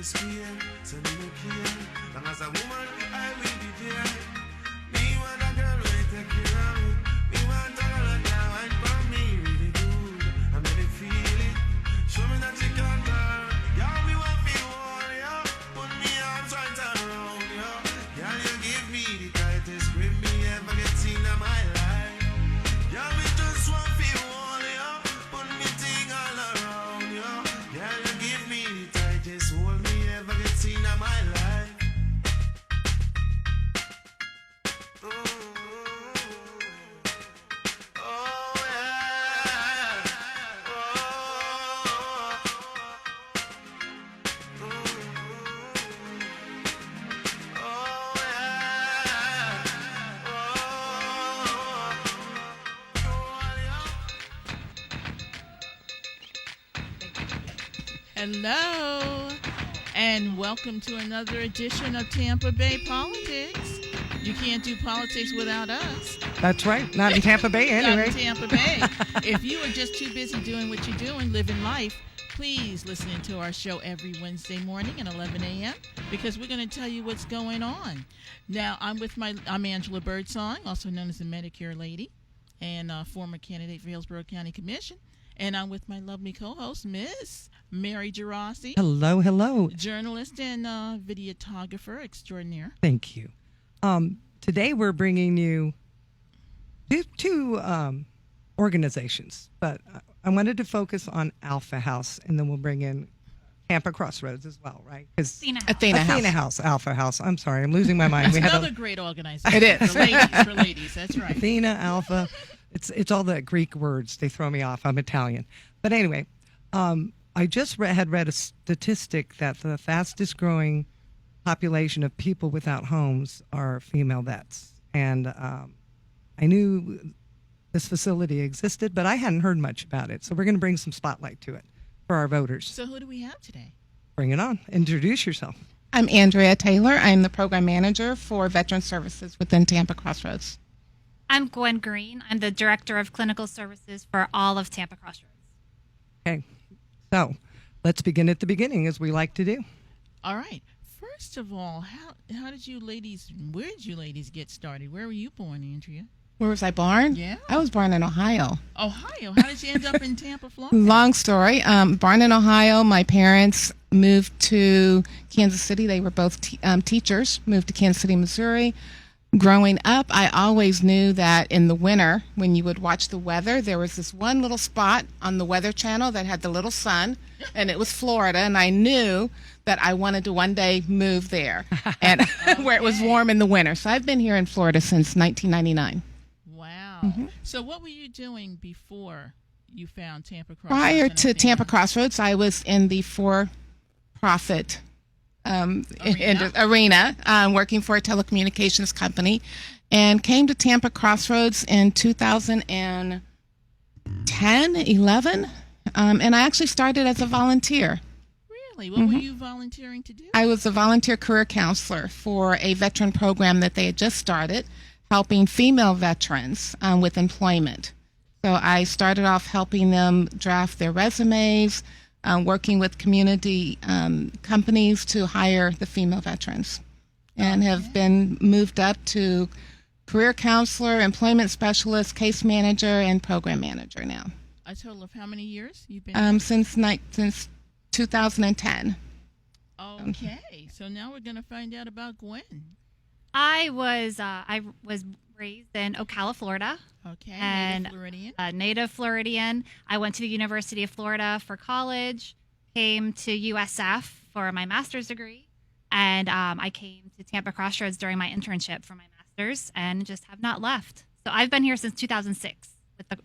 square, so me no care. Long as a woman, I will be there. Me want a girl who take care of me. Me want a girl that wine for me really good. I make me feel it. Show me that you can turn. Girl, me want me hold ya. Put me arms right around ya. Girl, you give me the tightest grip me ever get seen in my life. Girl, me just want me hold ya. Put me thing all around ya. Girl, you give me the tightest hold me ever get seen in my life. Oh, oh yeah. Hello, and welcome to another edition of Tampa Bay Politics. You can't do politics without us. That's right. Not in Tampa Bay, anyway. Not in Tampa Bay. If you are just too busy doing what you're doing, living life, please listen to our show every Wednesday morning at 11 a.m. because we're going to tell you what's going on. Now, I'm Angela Birdsong, also known as the Medicare Lady, and former candidate for Hillsborough County Commission. And I'm with my lovely co-host, Miss Mary Gerasi. Hello, hello. Journalist and videographer extraordinaire. Thank you. Today we're bringing you two organizations, but I wanted to focus on Alpha House, and then we'll bring in Tampa Crossroads as well, right? Athena House, Alpha House. I'm sorry, I'm losing my mind. That's another great organization. It is. For ladies, that's right. Athena, Alpha. It's all the Greek words. They throw me off. I'm Italian. But anyway, I just had read a statistic that the fastest growing population of people without homes are female vets. And I knew this facility existed, but I hadn't heard much about it. So we're going to bring some spotlight to it for our voters. So who do we have today? Bring it on. Introduce yourself. I'm Andrea Taylor. I'm the program manager for Veteran Services within Tampa Crossroads. I'm Gwen Green. I'm the Director of Clinical Services for all of Tampa Crossroads. Okay, so let's begin at the beginning, as we like to do. All right. First of all, where did you ladies get started? Where were you born, Andrea? Where was I born? Yeah. I was born in Ohio. Ohio? How did you end up in Tampa, Florida? Long story. Born in Ohio. My parents moved to Kansas City. They were both teachers, moved to Kansas City, Missouri. Growing up, I always knew that in the winter, when you would watch the weather, there was this one little spot on the Weather Channel that had the little sun, and it was Florida, and I knew that I wanted to one day move there, and where it was warm in the winter. So I've been here in Florida since 1999. Wow. Mm-hmm. So what were you doing before you found Tampa Crossroads? Prior to Tampa Crossroads, I was in the for-profit arena, working for a telecommunications company, and came to Tampa Crossroads in 2010, 11, and I actually started as a volunteer. Really? What were you volunteering to do? I was a volunteer career counselor for a veteran program that they had just started, helping female veterans with employment. So I started off helping them draft their resumes, working with community companies to hire the female veterans, and have been moved up to career counselor, employment specialist, case manager, and program manager now. A total of how many years you've been? Since 2010. Okay, so now we're going to find out about Gwen. I was raised in Ocala, Florida. Okay, and native Floridian. Native Floridian. I went to the University of Florida for college, came to USF for my master's degree, and I came to Tampa Crossroads during my internship for my master's, and just have not left. So I've been here since 2006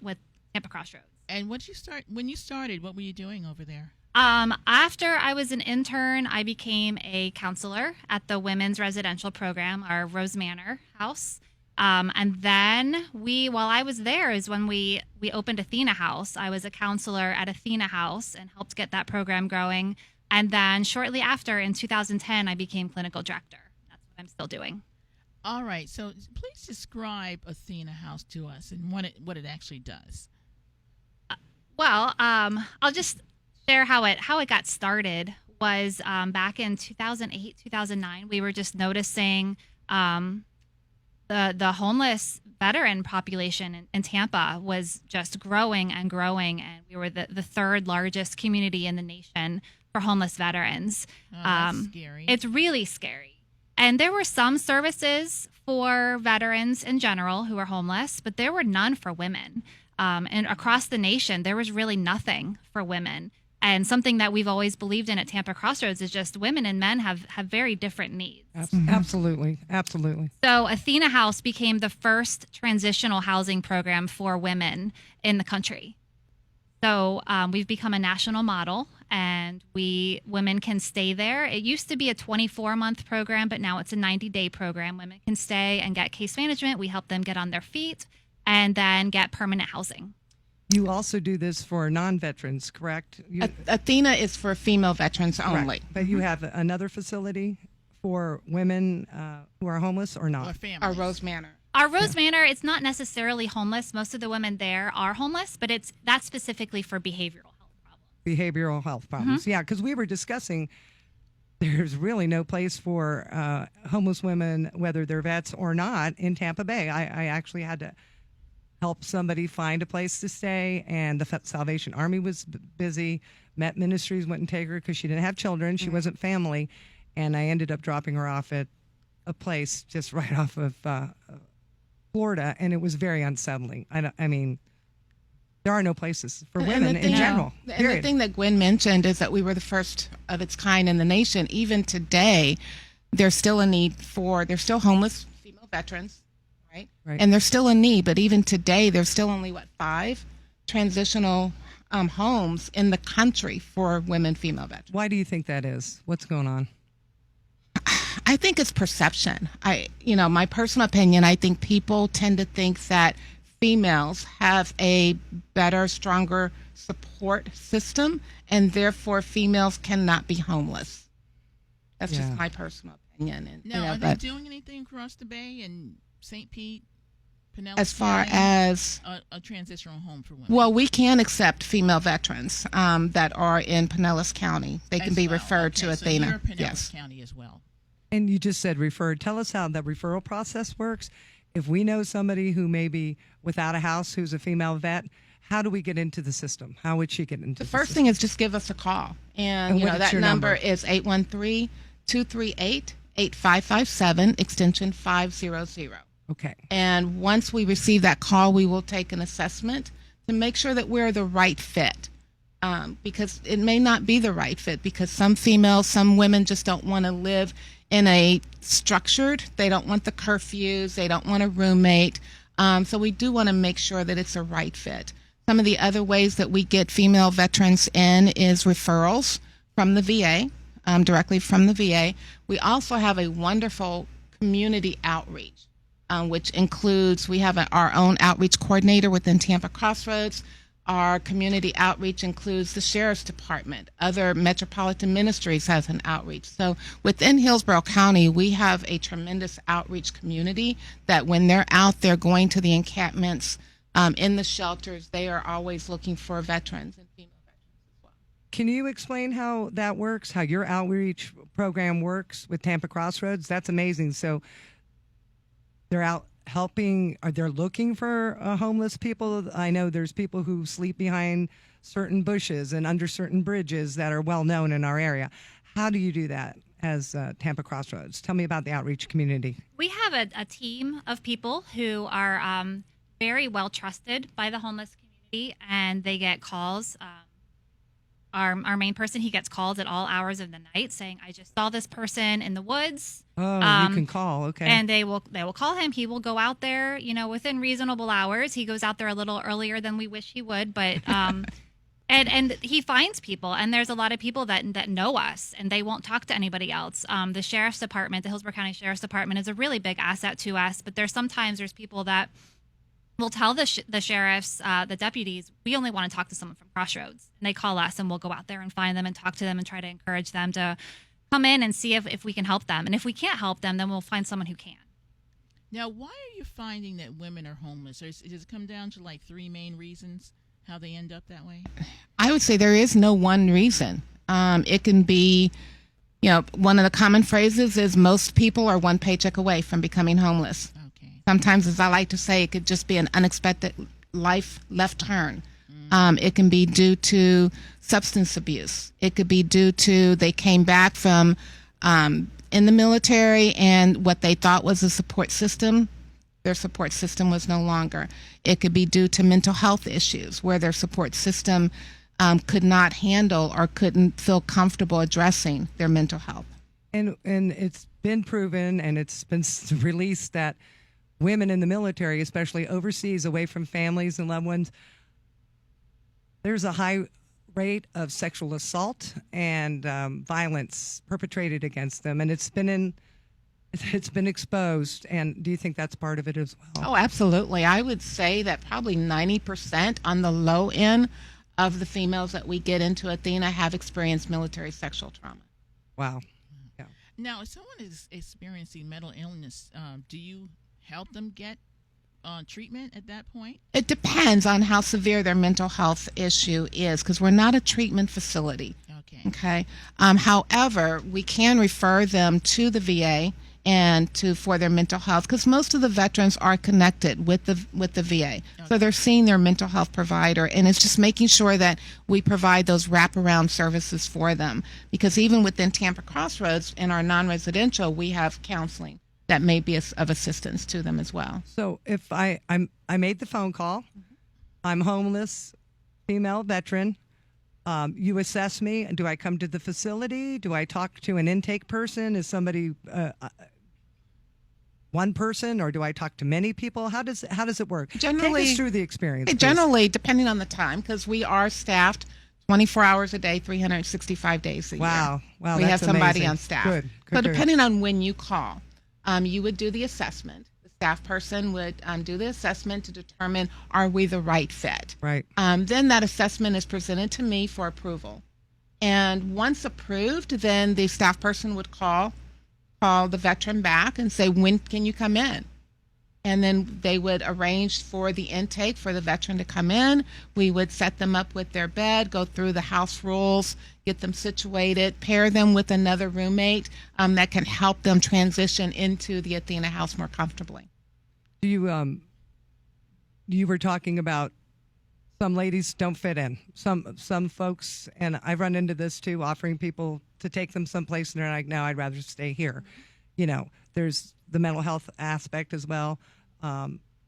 with Tampa Crossroads. And when you started, what were you doing over there? After I was an intern, I became a counselor at the Women's Residential Program, our Rose Manor house. And then while I was there is when we opened Athena House. I was a counselor at Athena House and helped get that program growing. And then shortly after, in 2010, I became clinical director. That's what I'm still doing. All right. So please describe Athena House to us and what it actually does. I'll just share how it got started. was back in 2008, 2009. We were just noticing the homeless veteran population in Tampa was just growing and growing, and we were the third largest community in the nation for homeless veterans. Oh, that's scary. It's really scary. And there were some services for veterans in general who are homeless, but there were none for women. And across the nation, there was really nothing for women. And something that we've always believed in at Tampa Crossroads is just women and men have very different needs. Absolutely. Absolutely. So Athena House became the first transitional housing program for women in the country. So we've become a national model, and women can stay there. It used to be a 24-month program, but now it's a 90-day program. Women can stay and get case management. We help them get on their feet and then get permanent housing. You also do this for non-veterans, correct? Athena is for female veterans only. Correct. But you have another facility for women who are homeless or not? Or families. Our Rose Manor. Our Rose Manor, it's not necessarily homeless. Most of the women there are homeless, but that's specifically for behavioral health problems. Behavioral health problems. Yeah, because we were discussing there's really no place for homeless women, whether they're vets or not, in Tampa Bay. I actually had to help somebody find a place to stay, and the Salvation Army was busy. Met Ministries wouldn't take her because she didn't have children. She wasn't family, and I ended up dropping her off at a place just right off of Florida, and it was very unsettling. I mean, there are no places for women in general. And the thing that Gwen mentioned is that we were the first of its kind in the nation. Even today, there's still a need there's still homeless female veterans. Right. And there's still a need, but even today, there's still only, 5 transitional homes in the country for women, female veterans. Why do you think that is? What's going on? I think it's perception. My personal opinion, I think people tend to think that females have a better, stronger support system, and therefore females cannot be homeless. That's just my personal opinion. And, now, are they doing anything across the Bay and St. Pete, Pinellas as far County, as a transitional home for women? Well, we can accept female veterans that are in Pinellas County. They can be referred to Athena. So you're Pinellas County as well. And you just said referred. Tell us how the referral process works. If we know somebody who may be without a house who's a female vet, how do we get into the system? How would she get into the first system? thing is just give us a call. And that number is 813-238-8557, extension 500. Okay. And once we receive that call, we will take an assessment to make sure that we're the right fit. Because it may not be the right fit, because some women just don't want to live in a they don't want the curfews, they don't want a roommate. So we do want to make sure that it's a right fit. Some of the other ways that we get female veterans in is referrals from the VA, directly from the VA. We also have a wonderful community outreach, which includes, we have our own outreach coordinator within Tampa Crossroads. Our community outreach includes the Sheriff's Department. Other metropolitan ministries has an outreach. So within Hillsborough County, we have a tremendous outreach community that when they're out there going to the encampments, in the shelters, they are always looking for veterans and female veterans as well. Can you explain how that works, how your outreach program works with Tampa Crossroads? That's amazing. So they're out helping, are they looking for homeless people? I know there's people who sleep behind certain bushes and under certain bridges that are well known in our area. How do you do that as Tampa Crossroads? Tell me about the outreach community. We have a team of people who are very well trusted by the homeless community, and they get calls. Our main person, he gets calls at all hours of the night saying, I just saw this person in the woods. Oh, you can call, okay. And they will call him. He will go out there, within reasonable hours. He goes out there a little earlier than we wish he would, but and he finds people. And there's a lot of people that know us, and they won't talk to anybody else. The Sheriff's Department, the Hillsborough County Sheriff's Department, is a really big asset to us. But there's people that will tell the sheriffs, the deputies, we only want to talk to someone from Crossroads. And they call us, and we'll go out there and find them and talk to them and try to encourage them to come in and see if we can help them. And if we can't help them, then we'll find someone who can. Now, why are you finding that women are homeless? Does it come down to 3 main reasons how they end up that way? I would say there is no one reason. It can be, one of the common phrases is most people are one paycheck away from becoming homeless. Okay. Sometimes, as I like to say, it could just be an unexpected life left turn. It can be due to substance abuse. It could be due to they came back from in the military and what they thought was a support system, their support system was no longer. It could be due to mental health issues where their support system could not handle or couldn't feel comfortable addressing their mental health. And it's been proven, and it's been released that women in the military, especially overseas, away from families and loved ones, there's a high rate of sexual assault and violence perpetrated against them, and it's been exposed. And do you think that's part of it as well? Oh, absolutely. I would say that probably 90% on the low end of the females that we get into Athena have experienced military sexual trauma. Wow. Yeah. Now, if someone is experiencing mental illness, do you help them get treatment at that point? It depends on how severe their mental health issue is, because we're not a treatment facility. Okay. However, we can refer them to the VA and for their mental health, because most of the veterans are connected with the VA. Okay. So they're seeing their mental health provider, and it's just making sure that we provide those wraparound services for them. Because even within Tampa Crossroads, in our non-residential, we have counseling that may be of assistance to them as well. So if I made the phone call, I'm homeless, female veteran, you assess me, and do I come to the facility? Do I talk to an intake person? Is somebody one person, or do I talk to many people? How does it work? Generally, take us through the experience. Generally, depending on the time, because we are staffed 24 hours a day, 365 days a year. Wow, we have somebody amazing. on staff. Good. So depending on when you call, you would do the assessment. The staff person would do the assessment to determine, are we the right fit? Right. Then that assessment is presented to me for approval. And once approved, then the staff person would call the veteran back and say, when can you come in? And then they would arrange for the intake for the veteran to come in. We would set them up with their bed, go through the house rules, get them situated, pair them with another roommate that can help them transition into the Athena house more comfortably. Do you were talking about some ladies don't fit in. Some folks, and I've run into this too, offering people to take them someplace, and they're like, no, I'd rather stay here. There's the mental health aspect as well,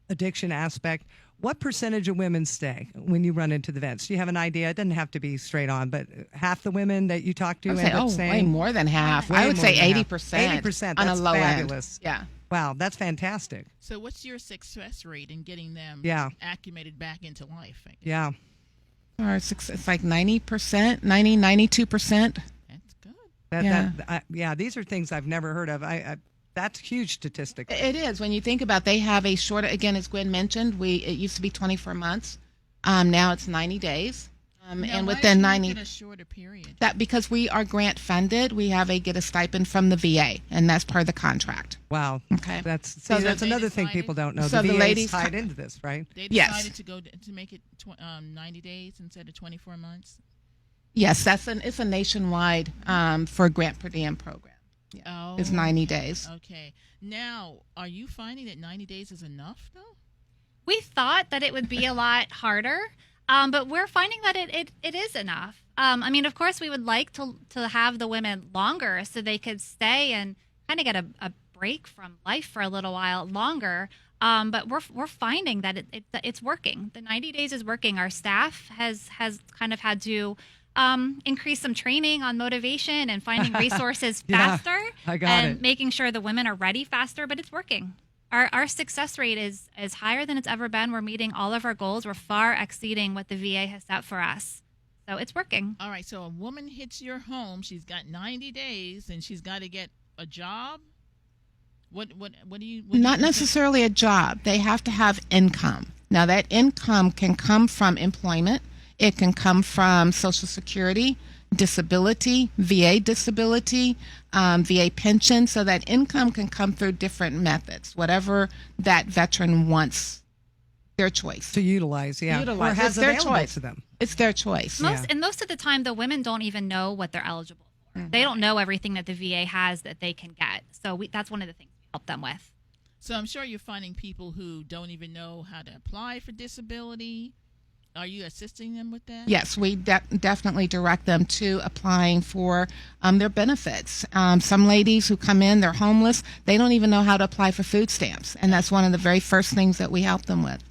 addiction aspect. What percentage of women stay when you run into the vets? Do you have an idea? It doesn't have to be straight on, but half the women that you talk to end up staying? Way more than half. I would say 80%. 80%. On That's a low fabulous. end. Yeah. Wow, that's fantastic. So what's your success rate in getting them acclimated back into life? Yeah. It's like 90%, 92%. That's good. These are things I've never heard of. That's a huge statistic. It is. When you think about, they have a short, again, as Gwen mentioned, it used to be 24 months. Now it's 90 days. And within 90, a shorter period. That because we are grant funded, we get a stipend from the VA, and that's part of the contract. Wow. Okay. That's another thing people don't know. So the the ladies tied into this, right? They decided to make it 90 days instead of 24 months. Yes, it's a nationwide for a grant per diem program. Yeah. Oh, it's 90 days. Okay. Now, are you finding that 90 days is enough, though? We thought that it would be a lot harder, but we're finding that it is enough. Of course, we would like to have the women longer so they could stay and kind of get a break from life for a little while longer. But we're finding that it's working. The 90 days is working. Our staff has kind of had to increase some training on motivation and finding resources faster and making sure the women are ready faster, but it's working. Our success rate is higher than it's ever been. We're meeting all of our goals. We're far exceeding what the VA has set for us. So it's working. All right. So a woman hits your home. She's got 90 days and she's got to get a job. What do you... Not necessarily a job. They have to have income. Now that income can come from employment. It can come from Social Security, disability, VA disability, VA pension. So that income can come through different methods, whatever that veteran wants their choice. To utilize, yeah. Utilize. Or has It's their available choice. to them. It's their choice. Most of the time, the women don't even know what they're eligible for. They don't know everything that the VA has that they can get. So that's one of the things we help them with. So I'm sure you're finding people who don't even know how to apply for disability. Are you assisting them with that? Yes, we definitely direct them to applying for their benefits. Some ladies who come in, they're homeless. They don't even know how to apply for food stamps. And that's one of the very first things that we help them with.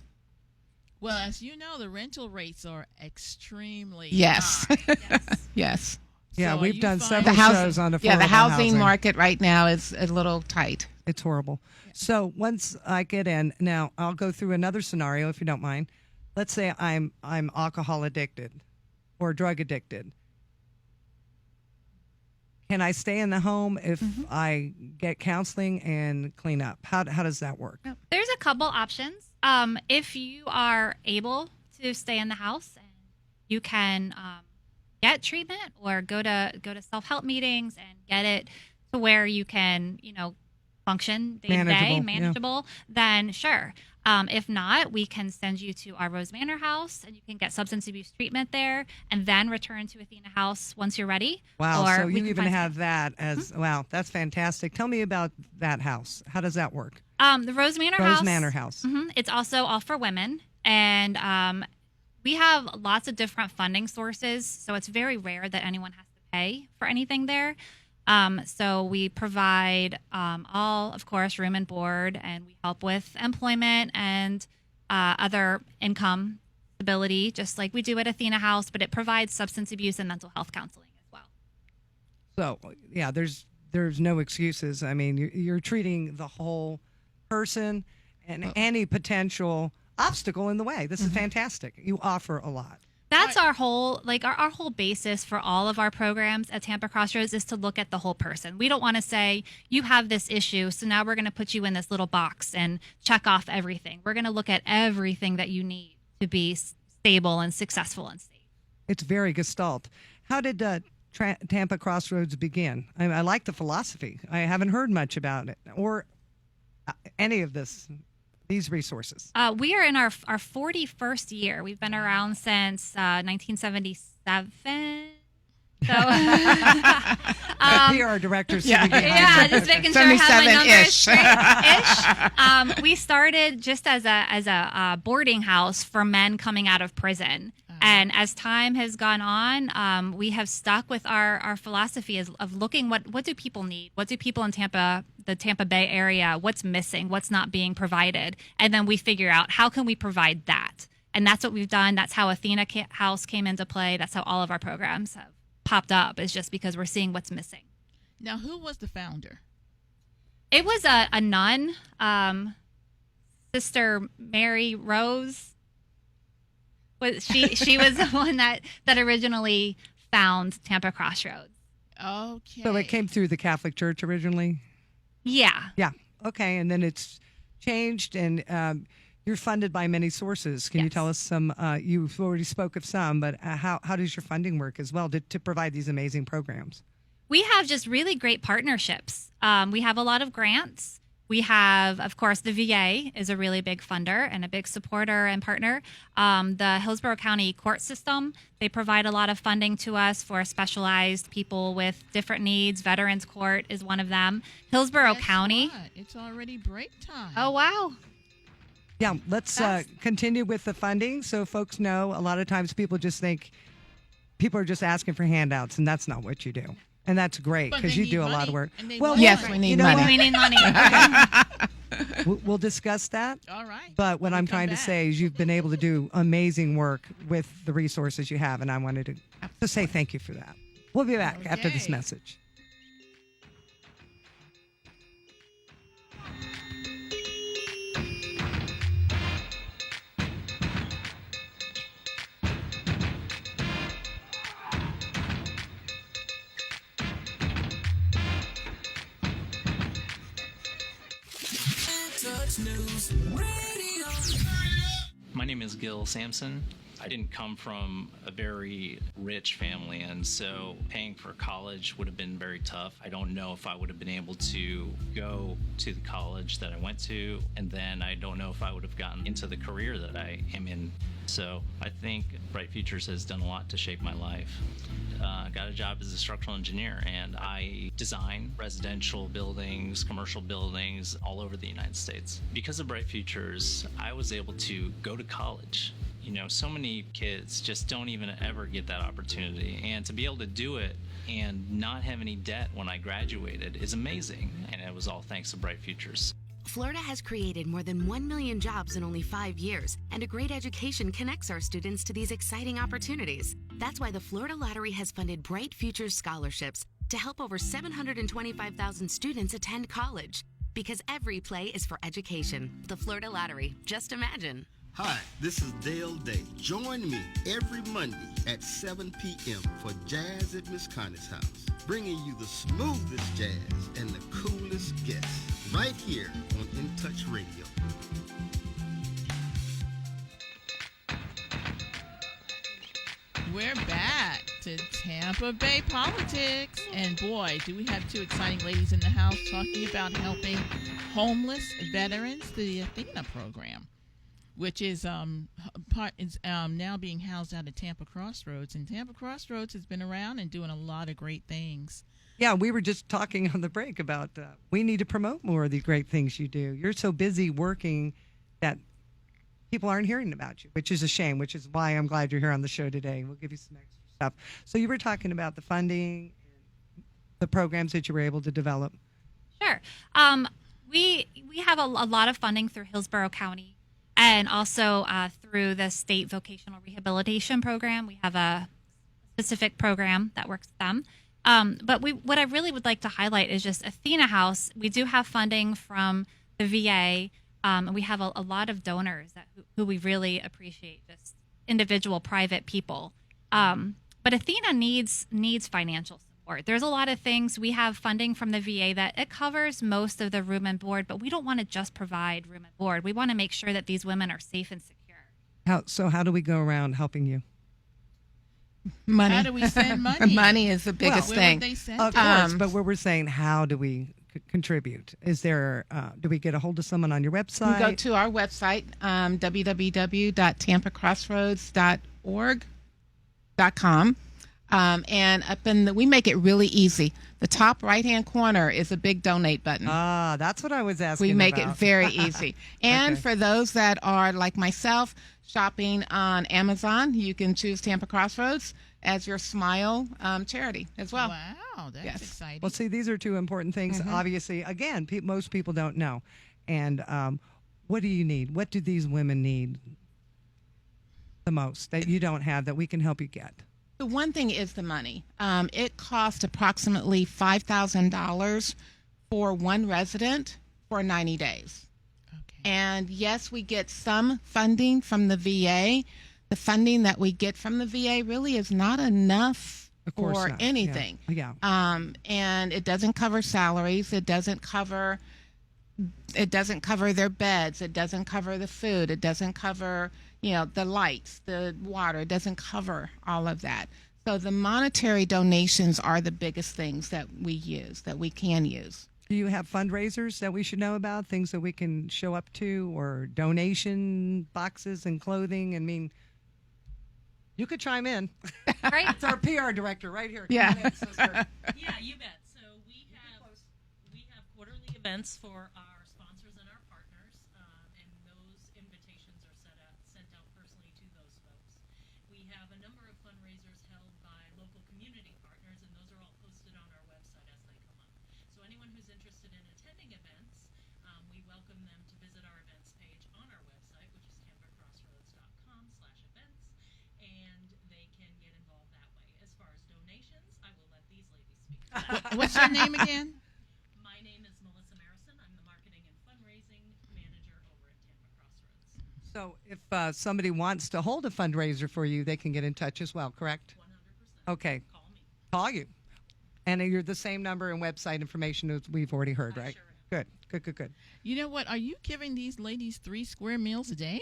Well, as you know, the rental rates are extremely Yes. high. Yes. Yeah, So are we've you done finding- several shows on affordable Yeah, the housing housing. market right now is a little tight. It's horrible. So once I get in, now I'll go through another scenario if you don't mind. Let's say I'm alcohol addicted or drug addicted. Can I stay in the home if I get counseling and clean up? How does that work? There's a couple options. If you are able to stay in the house and you can get treatment or go to self-help meetings and get it to where you can, function day to day, manageable, then sure. If not, we can send you to our Rose Manor house and you can get substance abuse treatment there and then return to Athena House once you're ready. Wow, Or so we you can even find have that as, wow, that's fantastic. Tell me about that house. How does that work? the Rose Manor House. Rose Manor House. It's also all for women. And we have lots of different funding sources. So it's very rare that anyone has to pay for anything there. So we provide all, of course, room and board, and we help with employment and other income stability, just like we do at Athena House, but it provides substance abuse and mental health counseling as well. So, yeah, there's no excuses. I mean, you're treating the whole person and any potential obstacle in the way. This is fantastic. You offer a lot. That's our whole our whole basis for all of our programs at Tampa Crossroads is to look at the whole person. We don't want to say you have this issue, so now we're going to put you in this little box and check off everything. We're going to look at everything that you need to be stable and successful and safe. It's very gestalt. How did Tampa Crossroads begin? I like the philosophy. I haven't heard much about it or any of these resources. We are in our 41st year. We've been around since 1977. So, PR directors. yeah, just making sure I have my numbers 77-ish. straight. We started just as a boarding house for men coming out of prison. And as time has gone on, we have stuck with our philosophy of looking what do people need? What do people in Tampa, the Tampa Bay area, what's missing? What's not being provided? And then we figure out how can we provide that? And that's what we've done. That's how Athena House came into play. That's how all of our programs have popped up, is just because we're seeing what's missing. Now, who was the founder? It was a nun, Sister Mary Rose. She was the one that originally found Tampa Crossroads. Okay. So it came through the Catholic Church originally? Yeah. Yeah. Okay. And then it's changed and you're funded by many sources. Can you Yes. tell us some, you've already spoke of some, but how does your funding work as well to provide these amazing programs? We have just really great partnerships. We have a lot of grants. We have, of course, the VA is a really big funder and a big supporter and partner. The Hillsborough County court system, they provide a lot of funding to us for specialized people with different needs. Veterans Court is one of them. Hillsborough Guess County. what? It's already break time. Oh, wow. Yeah, let's continue with the funding so folks know. A lot of times people just think people are just asking for handouts, and that's not what you do. And that's great But because they you do need a lot money, of work. and they Well, want Yes, it. we need you know money. what? We need money. We'll discuss that. All right. But what When we I'm come trying to back. say is you've been able to do amazing work with the resources you have, and I wanted to say thank you for that. We'll be back after this Okay. message. My name is Gil Sampson. I didn't come from a very rich family, and so paying for college would have been very tough. I don't know if I would have been able to go to the college that I went to, and then I don't know if I would have gotten into the career that I am in. So I think Bright Futures has done a lot to shape my life. Got a job as a structural engineer, and I design residential buildings, commercial buildings all over the United States. Because of Bright Futures, I was able to go to college. You know, so many kids just don't even ever get that opportunity, and to be able to do it and not have any debt when I graduated is amazing, and it was all thanks to Bright Futures. Florida has created more than 1 million jobs in only 5 years, and a great education connects our students to these exciting opportunities. That's why the Florida Lottery has funded Bright Futures scholarships to help over 725,000 students attend college. Because every play is for education. The Florida Lottery. Just imagine. Hi, this is Dale Day. Join me every Monday at 7 p.m. for Jazz at Miss Connie's house, bringing you the smoothest jazz and the coolest guests right here on In Touch Radio. We're back to Tampa Bay politics, and boy, do we have two exciting ladies in the house talking about helping homeless veterans through the Athena program, which is now being housed out at Tampa Crossroads. And Tampa Crossroads has been around and doing a lot of great things. Yeah, we were just talking on the break about we need to promote more of the great things you do. You're so busy working that people aren't hearing about you, which is a shame, which is why I'm glad you're here on the show today. We'll give you some extra stuff. So you were talking about the funding and the programs that you were able to develop. Sure. We have a lot of funding through Hillsborough County, and also through the state vocational rehabilitation program. We have a specific program that works with them. But what I really would like to highlight is just Athena House. We do have funding from the VA. And we have a lot of donors who we really appreciate, just individual private people. But Athena needs financial support. There's a lot of things. We have funding from the VA that it covers most of the room and board, but we don't want to just provide room and board. We want to make sure that these women are safe and secure. How do we go around helping you? Money. How do we send money? Money is the biggest Where thing. would they send Of it? course, but what we're saying, how do we contribute? Is there, do we get a hold of someone on your website? You go to our website, www.tampacrossroads.org.com. And we make it really easy. The top right-hand corner is a big donate button. That's what I was asking We make about. it very easy. And Okay. for those that are like myself, shopping on Amazon, you can choose Tampa Crossroads as your Smile charity as well. Wow, that's Yes. exciting. Well, see, these are two important things. Obviously, again, most people don't know. And what do you need? What do these women need the most that you don't have that we can help you get? The one thing is the money. It costs approximately $5,000 for one resident for 90 days. Okay. And yes, we get some funding from the VA. The funding that we get from the VA really is not enough Of course for not. anything. Yeah. And it doesn't cover salaries. It doesn't cover their beds. It doesn't cover the food. It doesn't cover, the lights, the water. It doesn't cover all of that. So the monetary donations are the biggest things that we can use. Do you have fundraisers that we should know about, things that we can show up to, or donation boxes and clothing? I mean, you could chime in. Right? It's our PR director right here. Come Yeah. on in, sister. Yeah, you bet. So we have quarterly events for our sponsors and our partners, and those invitations are sent out personally to those folks. We have a number of fundraisers held by local community partners, and those are all posted on our website as they come up. So anyone who's interested in attending events, we welcome them to visit our events page on our website, which is tampacrossroads.com/events, and they can get involved that way. As far as donations, I will let these ladies speak. What's your name again? My name is Melissa Marison. I'm the marketing and fundraising manager over at Tampa Crossroads. So if somebody wants to hold a fundraiser for you, they can get in touch as well, correct? 100%. Okay. Call me. Call you. And you're the same number and website information as we've already heard, I right? sure am. Good. You know what? Are you giving these ladies 3 square meals a day?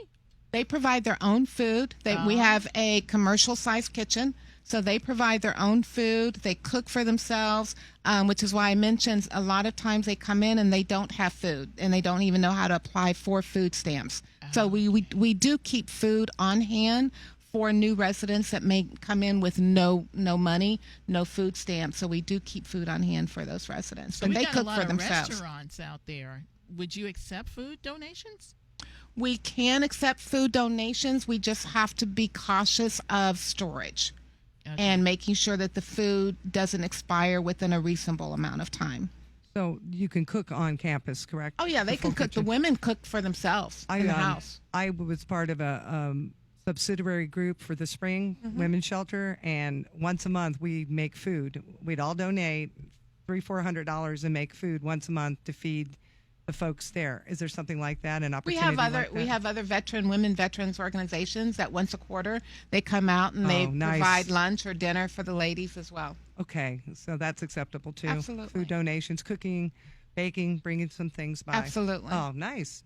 They provide their own food. We have a commercial-sized kitchen, so they provide their own food. They cook for themselves, which is why I mentioned a lot of times they come in and they don't have food, and they don't even know how to apply for food stamps. So we do keep food on hand for new residents that may come in with no money, no food stamps. So we do keep food on hand for those residents, So and we they got cook a lot for of themselves. restaurants out there. Would you accept food donations? We can accept food donations. We just have to be cautious of storage and making sure that the food doesn't expire within a reasonable amount of time. So you can cook on campus, correct? Oh, yeah, they can cook. The women cook for themselves in the house. I was part of a subsidiary group for the spring women's shelter, and once a month we make food. We'd all donate $300-400 and make food once a month to feed the folks there. Is there something like that? An opportunity? We have other women veterans organizations that once a quarter they come out and they provide lunch or dinner for the ladies as well. Okay, so that's acceptable too. Absolutely. Food donations, cooking, baking, bringing some things by. Absolutely. Oh, nice.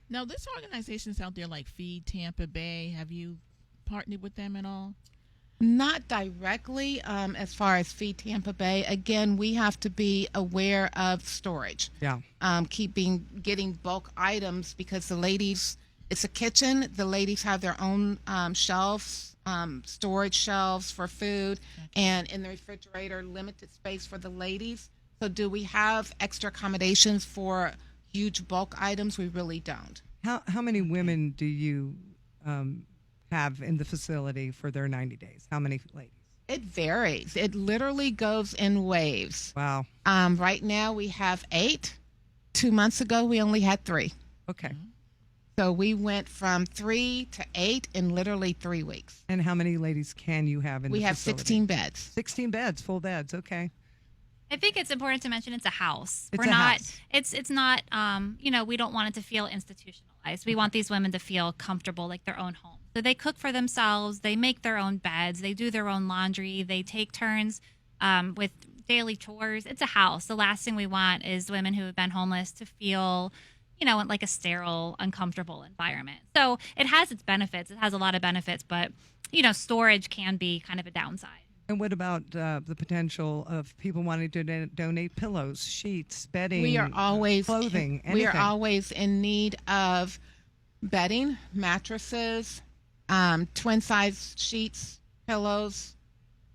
Now, there's organizations out there like Feed Tampa Bay. Have you partnered with them at all? Not directly as far as Feed Tampa Bay. Again, we have to be aware of storage. Yeah. Getting bulk items because the ladies, it's a kitchen. The ladies have their own shelves, storage shelves for food, and in the refrigerator, limited space for the ladies. So do we have extra accommodations for huge bulk items? We really don't. How many women do you have in the facility for their 90 days? How many ladies? It varies. It literally goes in waves. Wow. Right now we have 8. 2 months ago we only had 3. Okay. So we went from 3 to 8 in literally 3 weeks. And how many ladies can you have in the facility? We have 16 beds. 16 beds, full beds. Okay. I think it's important to mention it's a house. It's a house. It's not we don't want it to feel institutionalized. We want these women to feel comfortable, like their own home. So they cook for themselves, they make their own beds, they do their own laundry, they take turns with daily chores. It's a house. The last thing we want is women who have been homeless to feel, like a sterile, uncomfortable environment. So it has its benefits. It has a lot of benefits, but storage can be kind of a downside. And what about the potential of people wanting to donate pillows, sheets, bedding, we are always clothing, anything? We are always in need of bedding, mattresses, twin size sheets, pillows,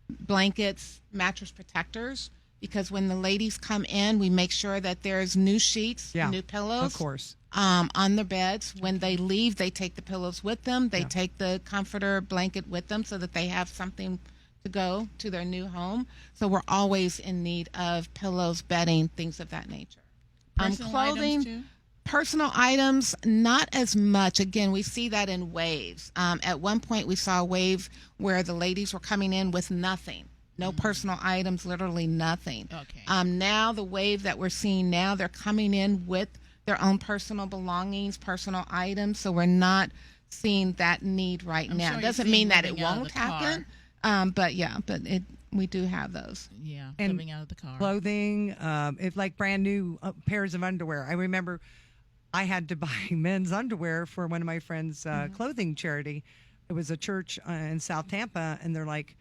blankets, mattress protectors. Because when the ladies come in, we make sure that there's new sheets, new pillows, of course, on their beds. When they leave, they take the pillows with them. They take the comforter blanket with them so that they have something to go to their new home. So we're always in need of pillows, bedding, things of that nature. Personal Clothing, items too? personal items, not as much. Again, we see that in waves. At one point, we saw a wave where the ladies were coming in with nothing. No personal items, literally nothing. Okay. Now, the wave that we're seeing now, they're coming in with their own personal belongings, personal items. So we're not seeing that need right now. Sure Doesn't mean that it won't happen. But we do have those. Yeah, and coming out of the car. Clothing, if like brand new pairs of underwear. I remember I had to buy men's underwear for one of my friends' clothing charity. It was a church in South Tampa, and they're like,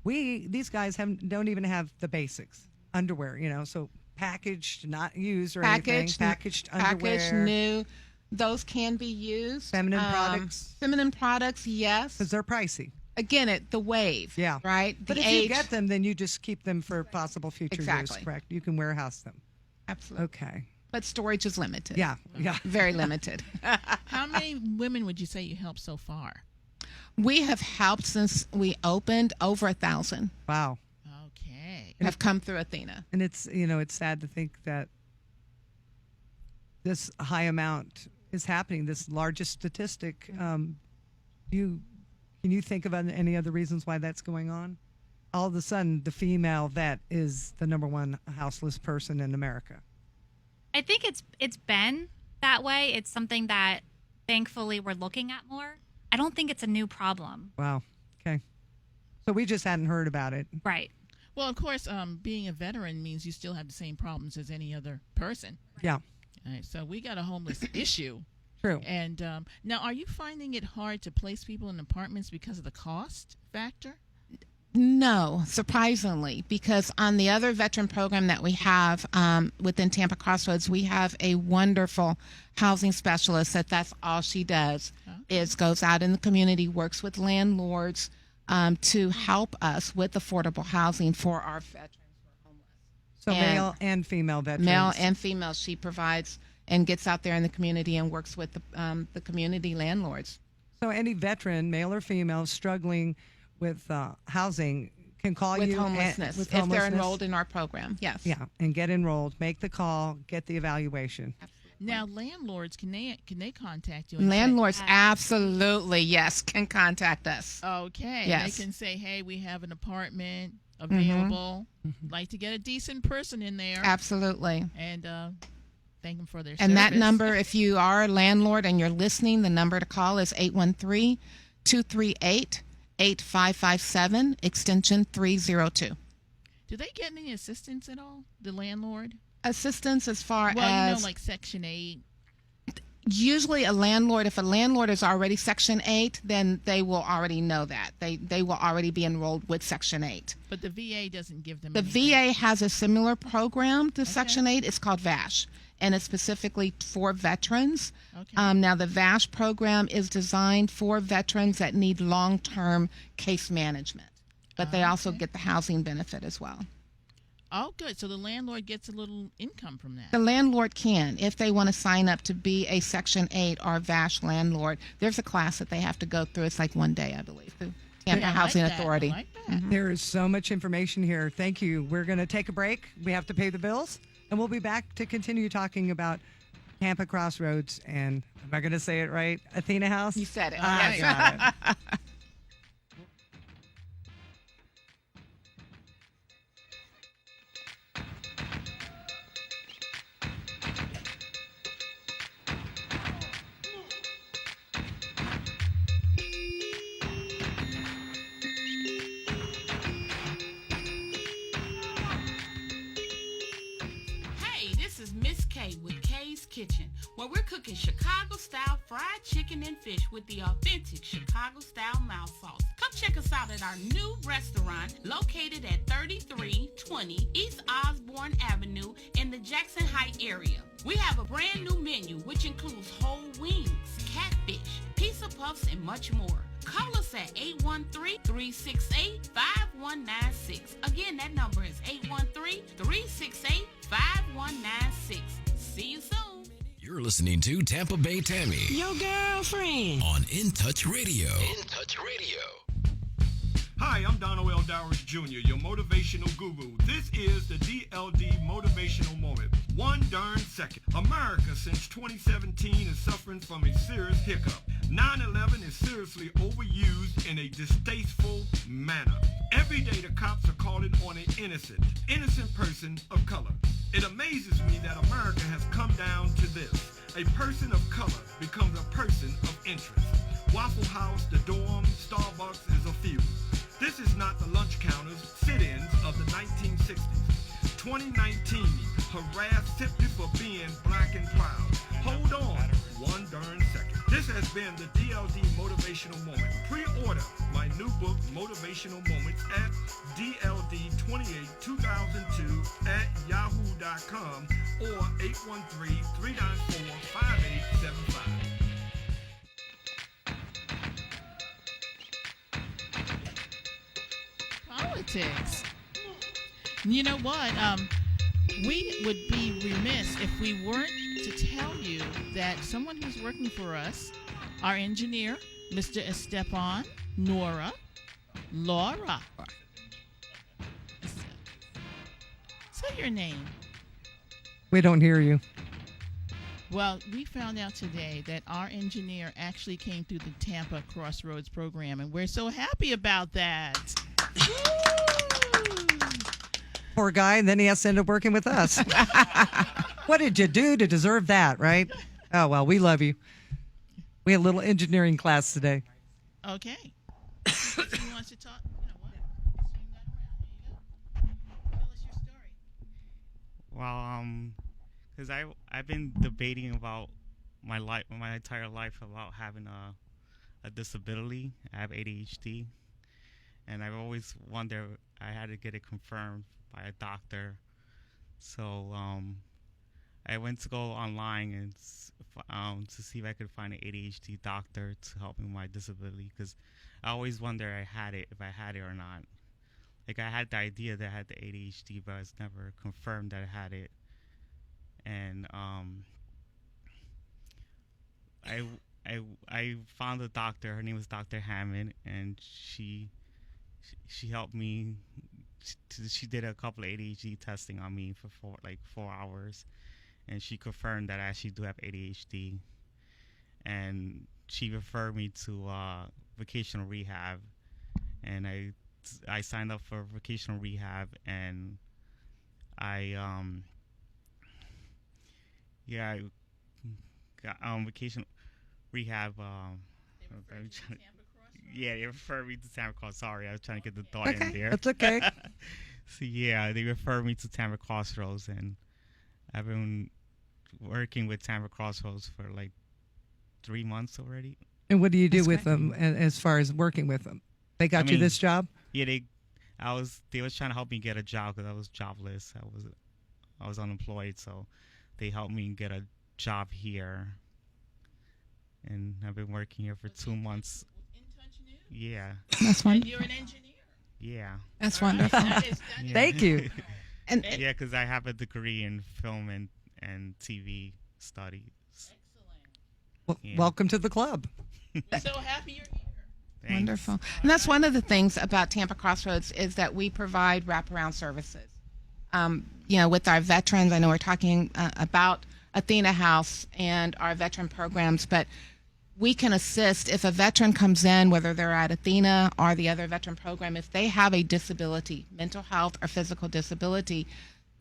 these guys don't even have the basics underwear, so packaged, not used or anything. Packaged underwear. Packaged, new. Those can be used. Feminine products. Feminine products, yes. Because they're pricey. Again, the wave. Yeah. Right? But if you get them, then you just keep them for possible future Exactly. use, correct? You can warehouse them. Absolutely. Okay. But storage is limited. Yeah. Very limited. How many women would you say you helped so far? We have helped since we opened over 1,000. Wow. Okay. Have come through Athena. And it's it's sad to think that this high amount is happening, this largest statistic. Can you think of any other reasons why that's going on? All of a sudden, the female vet is the number one houseless person in America. I think it's been that way. It's something that thankfully we're looking at more. I don't think it's a new problem. Wow. Okay. So we just hadn't heard about it. Right. Well, of course, being a veteran means you still have the same problems as any other person. Yeah. All right, so we got a homeless issue True. And now, are you finding it hard to place people in apartments because of the cost factor? No, surprisingly, because on the other veteran program that we have within Tampa Crossroads, we have a wonderful housing specialist that's all she does is goes out in the community, works with landlords to help us with affordable housing for our veterans who are homeless. So And male and female veterans. Male and female, she provides and gets out there in the community and works with the community landlords. So any veteran, male or female, struggling with housing can call With you homelessness, with if they're enrolled in our program, yes. Yeah, and get enrolled. Make the call. Get the evaluation. Now, landlords, can they contact you? And Landlords, absolutely, yes, can contact us. Okay. Yes. They can say, hey, we have an apartment available. Like to get a decent person in there. Absolutely. And thank them for their And service. that number, if you are a landlord and you're listening, the number to call is 813-238-8557, extension 302. Do they get any assistance at all, the landlord? Assistance as far Well, as like Section 8. usually a landlord, if a landlord is already Section 8, then they will already know that. They will already be enrolled with Section 8. But the VA doesn't give them The anything. VA has a similar program to Section 8. It's called VASH, and it's specifically for veterans. Okay. Now, the VASH program is designed for veterans that need long-term case management, but they also get the housing benefit as well. Oh, good. So the landlord gets a little income from that. The landlord can, if they want to sign up to be a Section 8 or VASH landlord. There's a class that they have to go through. It's like one day, I believe, through Tampa Housing Authority. I like that. There is so much information here. Thank you. We're going to take a break. We have to pay the bills, and we'll be back to continue talking about Tampa Crossroads and, am I going to say it right? Athena House? You said it. I Yes. got it. Hey, this is Miss K with K's Kitchen, where we're cooking Chicago-style fried chicken and fish with the authentic Chicago-style mouth sauce. Come check us out at our new restaurant located at 3320 East Osborne Avenue in the Jackson Heights area. We have a brand new menu which includes whole wings, catfish, pizza puffs, and much more. Call us at 813-368-5196. Again, that number is 813-368-5196. See you soon. You're listening to Tampa Bay Tammy Your girlfriend. on In Touch Radio. Hi, I'm Donald L. Dowers Jr., your motivational guru. This is the DLD Motivational Moment. One darn second. America, since 2017, is suffering from a serious hiccup. 9/11 is seriously overused in a distasteful manner. Every day the cops are calling on an innocent person of color. It amazes me that America has come down to this. A person of color becomes a person of interest. Waffle House, the dorm, Starbucks is a few. This is not the lunch counters, sit-ins of the 1960s. 2019, harassed simply for being black and proud. Hold on one darn second. This has been the DLD Motivational Moment. Pre-order my new book, Motivational Moments, at DLD282002 at yahoo.com or 813-394-5875. Politics. You know what? We would be remiss if we weren't to tell you that someone who's working for us, our engineer, Mr. Esteban Laura. Say your name. We don't hear you. Well, we found out today that our engineer actually came through the Tampa Crossroads program, and we're so happy about that. Poor guy, and then he has to end up working with us. What did you do to deserve that, right? Oh, well, we love you. We had a little engineering class today. Okay. Who wants to talk? You know what? Swing that around. There you go. Tell us your story. Well, because I've been debating about my entire life about having a disability. I have ADHD, and I've always wondered. I had to get it confirmed by a doctor. So I went to go online and to see if I could find an ADHD doctor to help me with my disability, because I always wonder if I had it or not. Like, I had the idea that I had the ADHD, but it's never confirmed that I had it. And I found a doctor. Her name was Dr. Hammond, and she helped me. She did a couple of ADHD testing on me for 4 hours, and she confirmed that I actually do have ADHD. And she referred me to vocational rehab, and I signed up for vocational rehab, and I got vocational rehab. Yeah, they referred me to Tampa Cross. Sorry, I was trying to get the thought in there. That's okay. So yeah, they referred me to Tampa Crossroads, and I've been working with Tampa Crossroads for like 3 months already. And what do you do with them as far as working with them? They got you this job? Yeah, they was trying to help me get a job because I was jobless. I was unemployed, so they helped me get a job here. And I've been working here for 2 months. Yeah. That's fun. And you're an engineer. Yeah. That's wonderful. Thank you. And yeah, because I have a degree in film and TV studies. Well, welcome to the club. We're so happy you're here. Thanks. Wonderful. And that's one of the things about Tampa Crossroads is that we provide wraparound services. With our veterans, I know we're talking about Athena House and our veteran programs, but we can assist if a veteran comes in, whether they're at Athena or the other veteran program, if they have a disability, mental health or physical disability,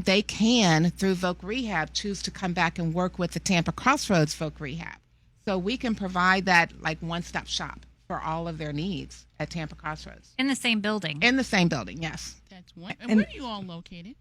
they can, through Voc Rehab, choose to come back and work with the Tampa Crossroads Voc Rehab. So we can provide that like one-stop shop for all of their needs at Tampa Crossroads. In the same building. In the same building, yes. That's one. And where are you all located?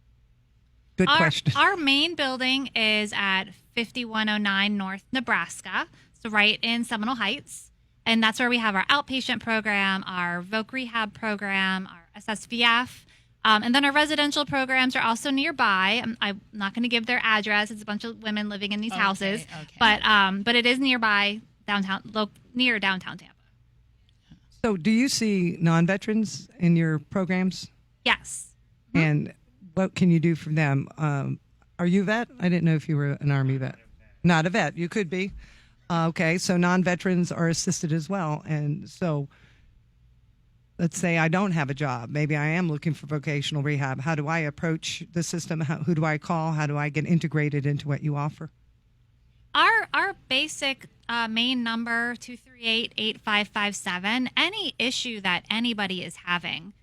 Good question. Our main building is at 5109 North Nebraska, so right in Seminole Heights. And that's where we have our outpatient program, our Voc Rehab program, our SSVF. And then our residential programs are also nearby. I'm not going to give their address. It's a bunch of women living in these houses. Okay. But it is nearby near downtown Tampa. So do you see non-veterans in your programs? Yes. And what can you do for them? Are you a vet? I didn't know if you were an Army vet. Not a vet. You could be. Okay, so non-veterans are assisted as well. And so let's say I don't have a job. Maybe I am looking for vocational rehab. How do I approach the system? Who do I call? How do I get integrated into what you offer? Our basic main number, 238-8557. Any issue that anybody is having,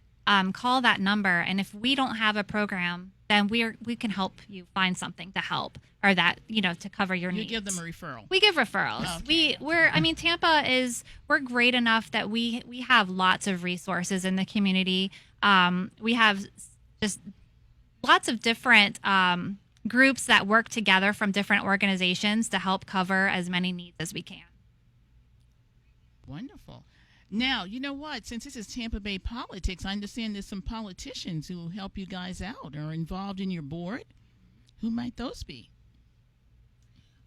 call that number. And if we don't have a program, then we can help you find something to help or that, to cover your needs. You give them a referral. We give referrals. Okay. Tampa we're great enough that we have lots of resources in the community. We have just lots of different groups that work together from different organizations to help cover as many needs as we can. Wonderful. Now, you know what? Since this is Tampa Bay politics, I understand there's some politicians who help you guys out or are involved in your board. Who might those be?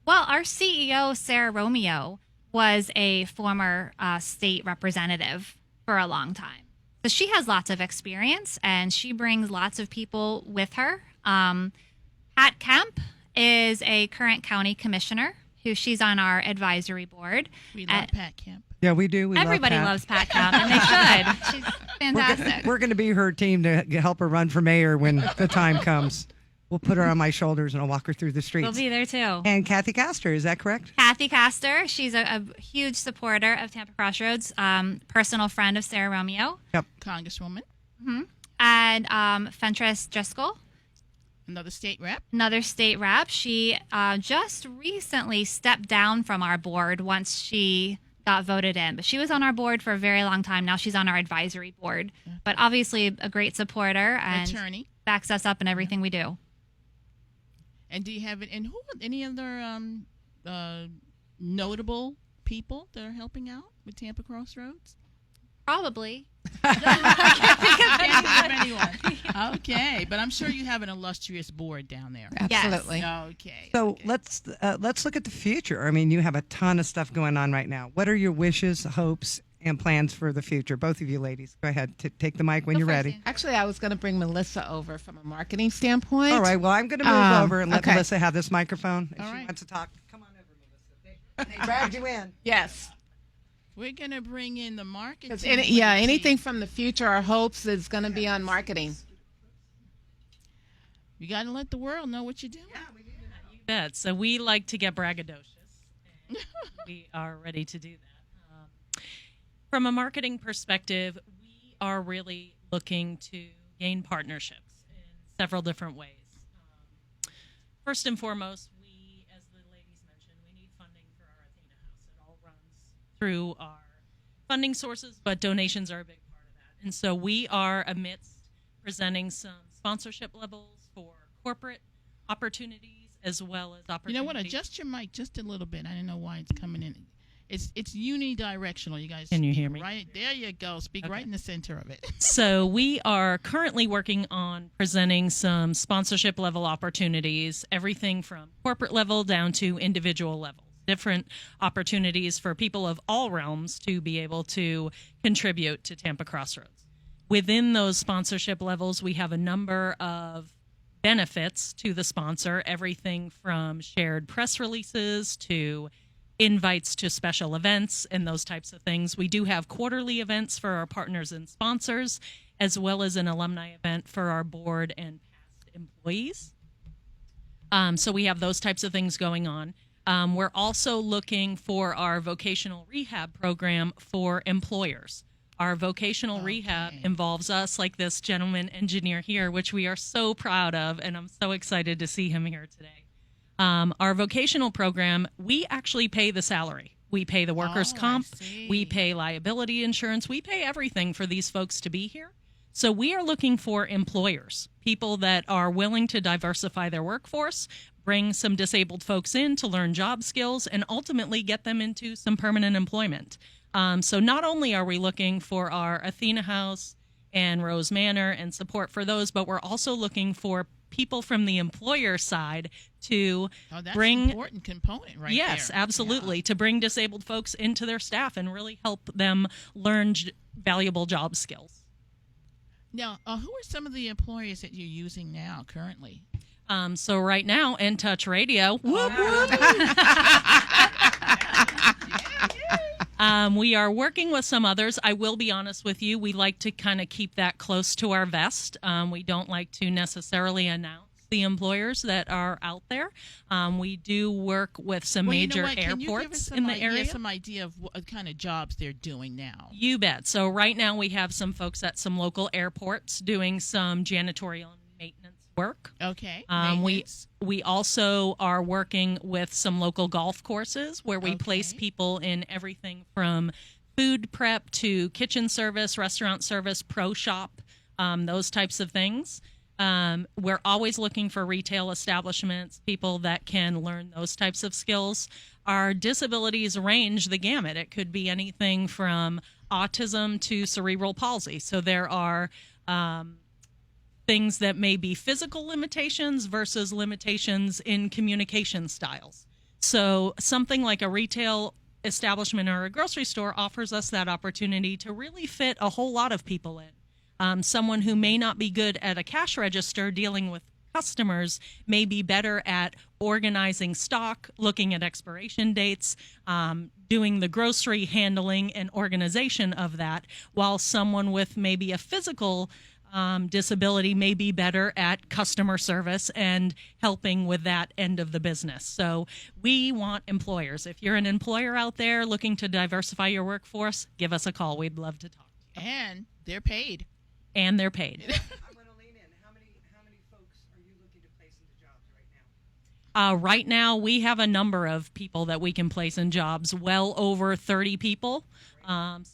Well, our CEO, Sarah Romeo, was a former state representative for a long time. So she has lots of experience, and she brings lots of people with her. Pat Kemp is a current county commissioner she's on our advisory board. We love Pat Kemp. Yeah, we do. Everybody loves Pat Kemp, and they should. She's fantastic. We're going to be her team to help her run for mayor when the time comes. We'll put her on my shoulders and I'll walk her through the streets. We'll be there too. And Kathy Castor, is that correct? Kathy Castor, she's a huge supporter of Tampa Crossroads, personal friend of Sarah Romeo. Yep. Congresswoman. Mm-hmm. And Fentress Driscoll. Another state rep. Another state rep. She just recently stepped down from our board once she got voted in. But she was on our board for a very long time. Now she's on our advisory board. Yeah. But obviously a great supporter and attorney. Backs us up in everything we do. And do you have it? And who? Any other notable people that are helping out with Tampa Crossroads? Probably. Can't think of anyone. Okay, but I'm sure you have an illustrious board down there. Absolutely. Okay. So let's look at the future. I mean, you have a ton of stuff going on right now. What are your wishes, hopes, and plans for the future? Both of you ladies, go ahead. Take the mic when you're ready. Actually, I was going to bring Melissa over from a marketing standpoint. All right. Well, I'm going to move over and let okay. Melissa have this microphone if All she right. wants to talk. Come on over, Melissa. They dragged you in. Yes. We're going to bring in the marketing. Anything from the future or hopes is going to be on marketing. You got to let the world know what you're doing. You bet. So we like to get braggadocious. And we are ready to do that. From a marketing perspective, we are really looking to gain partnerships in several different ways. First and foremost, we, as the ladies mentioned, we need funding for our Athena House. It all runs through our funding sources, but donations are a big part of that. And so we are amidst presenting some sponsorship levels for corporate opportunities as well as opportunities. You know what? Adjust your mic just a little bit. I don't know why it's coming in. It's unidirectional. You guys. Can you hear me? Right there, you go. Speak right in the center of it. So we are currently working on presenting some sponsorship level opportunities, everything from corporate level down to individual levels. Different opportunities for people of all realms to be able to contribute to Tampa Crossroads. Within those sponsorship levels, we have a number of benefits to the sponsor, everything from shared press releases to invites to special events and those types of things. We do have quarterly events for our partners and sponsors, as well as an alumni event for our board and past employees. So we have those types of things going on. We're also looking for our vocational rehab program for employers. Our vocational rehab involves us, like this gentleman engineer here, which we are so proud of, and I'm so excited to see him here today. Our vocational program, we actually pay the salary. We pay the workers' comp. We pay liability insurance. We pay everything for these folks to be here. So we are looking for employers, people that are willing to diversify their workforce, bring some disabled folks in to learn job skills, and ultimately get them into some permanent employment. So not only are we looking for our Athena House and Rose Manor and support for those, but we're also looking for people from the employer side to bring an important component right yes, there. absolutely, to bring disabled folks into their staff and really help them learn valuable job skills. Now, who are some of the employers that you're using now currently? So right now, In Touch Radio. Whoop, whoop. We are working with some others. I will be honest with you. We like to kind of keep that close to our vest. We don't like to necessarily announce the employers that are out there. We do work with some major airports in the area. Some idea of what kind of jobs they're doing now? You bet. So right now we have some folks at some local airports doing some janitorial and maintenance work. Okay. We also are working with some local golf courses where we place people in everything from food prep to kitchen service, restaurant service, pro shop, those types of things. We're always looking for retail establishments, people that can learn those types of skills. Our disabilities range the gamut. It could be anything from autism to cerebral palsy. So there are things that may be physical limitations versus limitations in communication styles. So something like a retail establishment or a grocery store offers us that opportunity to really fit a whole lot of people in. Someone who may not be good at a cash register dealing with customers may be better at organizing stock, looking at expiration dates, doing the grocery handling and organization of that, while someone with maybe a physical disability may be better at customer service and helping with that end of the business. So we want employers. If you're an employer out there looking to diversify your workforce, give us a call. We'd love to talk. And they're paid. And they're paid. I'm going to lean in. How many folks are you looking to place into jobs right now? Right now, we have a number of people that we can place in jobs, well over 30 people.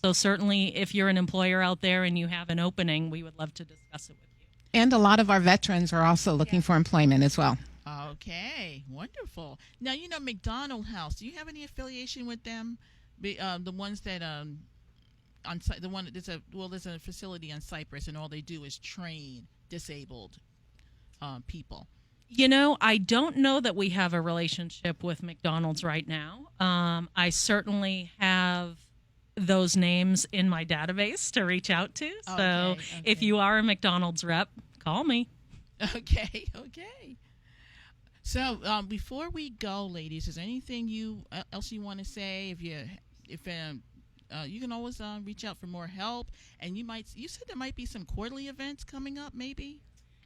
So certainly, if you're an employer out there and you have an opening, we would love to discuss it with you. And a lot of our veterans are also looking for employment as well. Okay. Wonderful. Wonderful. Now, McDonald House. Do you have any affiliation with them? The ones that the one there's a facility on Cypress, and all they do is train disabled people. I don't know that we have a relationship with McDonald's right now. I certainly have those names in my database to reach out to. So if you are a McDonald's rep, call me. Okay. So before we go, ladies, is there anything else you want to say? If you can always reach out for more help, and you said there might be some quarterly events coming up, maybe.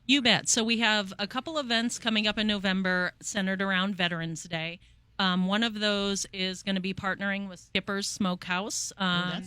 You bet. So we have a couple events coming up in November centered around Veterans Day. One of those is going to be partnering with Skipper's Smokehouse.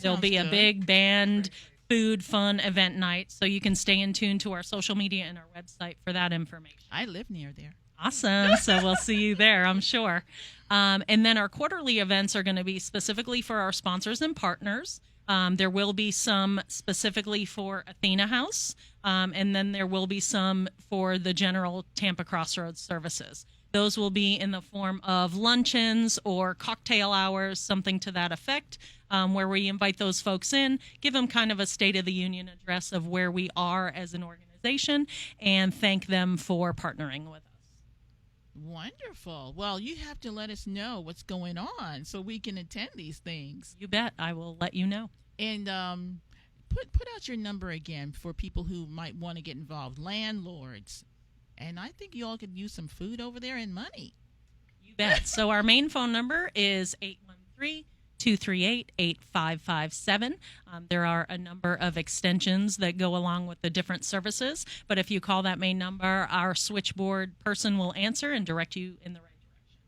There'll be a big band, food, fun event night. So you can stay in tune to our social media and our website for that information. I live near there. Awesome. So we'll see you there, I'm sure. And then our quarterly events are going to be specifically for our sponsors and partners. There will be some specifically for Athena House, and then there will be some for the general Tampa Crossroads services. Those will be in the form of luncheons or cocktail hours, something to that effect, where we invite those folks in, give them kind of a State of the Union address of where we are as an organization, and thank them for partnering with us. Wonderful. Well, you have to let us know what's going on so we can attend these things. You bet. I will let you know. And put out your number again for people who might want to get involved, landlords. And I think you all could use some food over there and money. You bet. So our main phone number is 813-238-8557. There are a number of extensions that go along with the different services. But if you call that main number, our switchboard person will answer and direct you in the right direction.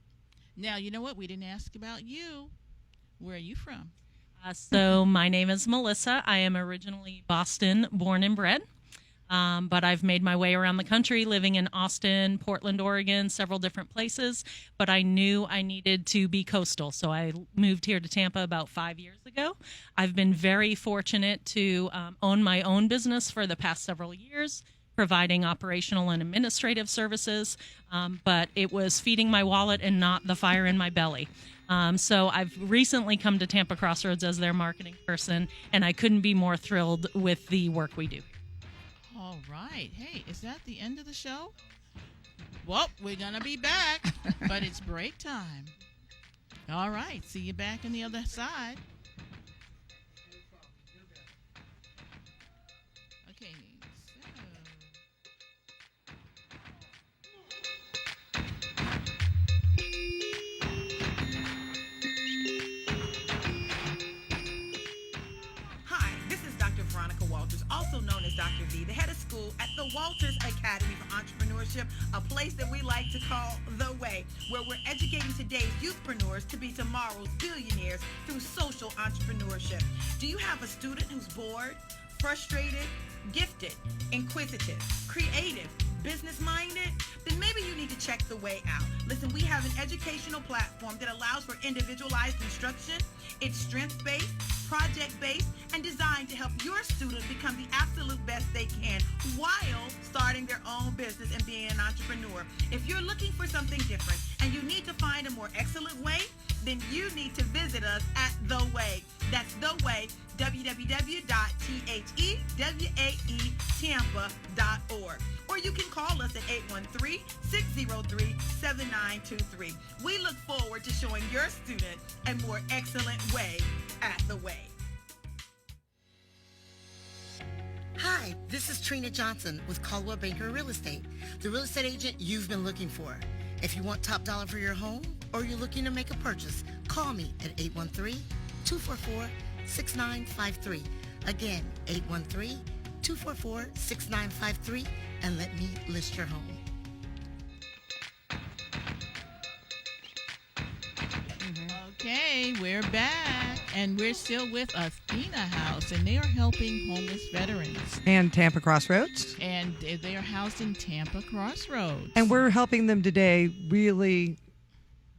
Now, you know what? We didn't ask about you. Where are you from? So my name is Melissa. I am originally Boston born and bred, but I've made my way around the country, living in Austin, Portland, Oregon, several different places. But I knew I needed to be coastal, so I moved here to Tampa about 5 years ago. I've been very fortunate to own my own business for the past several years, providing operational and administrative services, but it was feeding my wallet and not the fire in my belly. So I've recently come to Tampa Crossroads as their marketing person, and I couldn't be more thrilled with the work we do. All right. Hey, is that the end of the show? Well, we're going to be back, but it's break time. All right. See you back on the other side. Okay. Also known as Dr. V, the head of school at the Walters Academy for Entrepreneurship, a place that we like to call The Way, where we're educating today's youthpreneurs to be tomorrow's billionaires through social entrepreneurship. Do you have a student who's bored, frustrated, gifted, inquisitive, creative, business-minded? Then maybe you need to check The Way out. Listen, we have an educational platform that allows for individualized instruction. It's strength-based, project-based, and designed to help your student become the absolute best they can while starting their own business and being an entrepreneur. If you're looking for something different and you need to find a more excellent way, then you need to visit us at The Way. That's The Way, www.thewaetampa.org. Or you can call us at 813-603-7923. We look forward to showing your student a more excellent way at The Way. Hi, this is Trina Johnson with Caldwell Banker Real Estate, the real estate agent you've been looking for. If you want top dollar for your home or you're looking to make a purchase, call me at 813-244-6953. Again, 813-244-6953, and let me list your home. Okay, we're back, and we're still with Athena House, and they are helping homeless veterans. And Tampa Crossroads. And they are housed in Tampa Crossroads. And we're helping them today really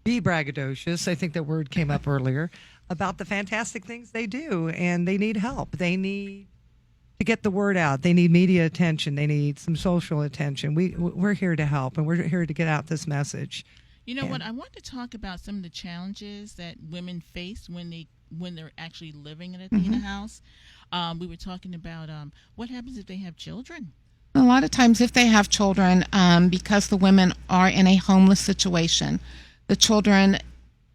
be braggadocious. I think that word came up earlier about the fantastic things they do, and they need help. They need to get the word out. They need media attention. They need some social attention. We're here to help, and we're here to get out this message. You know what? I want to talk about some of the challenges that women face when they're actually living in an Athena house. We were talking about what happens if they have children. A lot of times, if they have children, because the women are in a homeless situation, the children